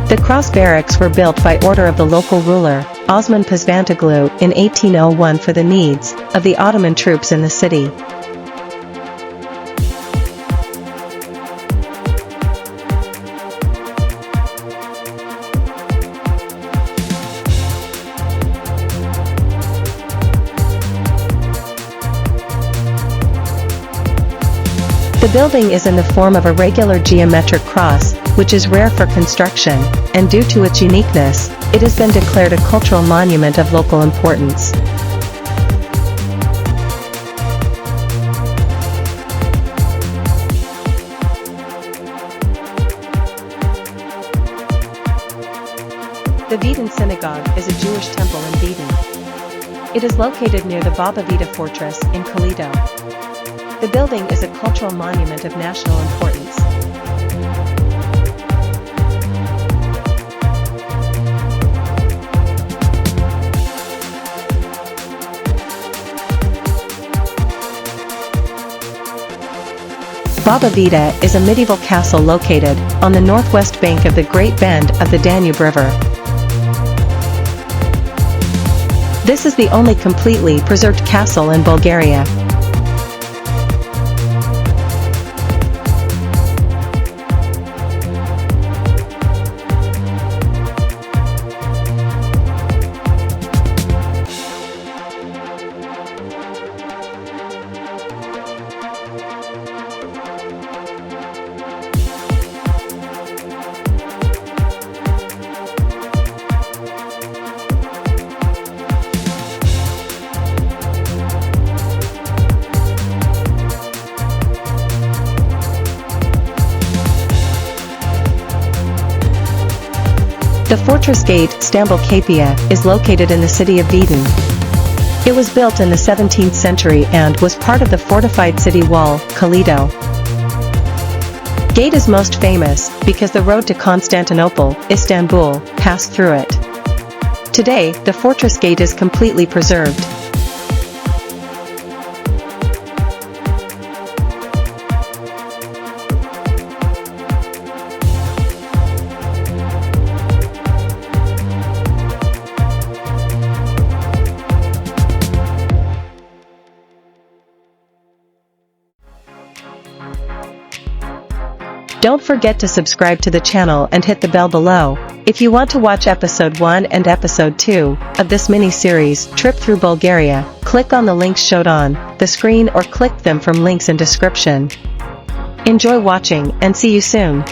The cross barracks were built by order of the local ruler, Osman Pasvantiglu, in 1801 for the needs of the Ottoman troops in the city. The building is in the form of a regular geometric cross, which is rare for construction, and due to its uniqueness, it has been declared a cultural monument of local importance. The Vidin Synagogue is a Jewish temple in Vidin. It is located near the Baba Vita Fortress in Kalido. The building is a cultural monument of national importance. Baba Vita is a medieval castle located on the northwest bank of the Great Bend of the Danube River. This is the only completely preserved castle in Bulgaria. The fortress gate, Stambul Kapia, is located in the city of Vidin. It was built in the 17th century and was part of the fortified city wall, Kalido. Gate is most famous because the road to Constantinople, Istanbul, passed through it. Today, the fortress gate is completely preserved. Don't forget to subscribe to the channel and hit the bell below. If you want to watch episode 1 and episode 2 of this mini-series, Trip Through Bulgaria, click on the links showed on the screen or click them from links in description. Enjoy watching and see you soon.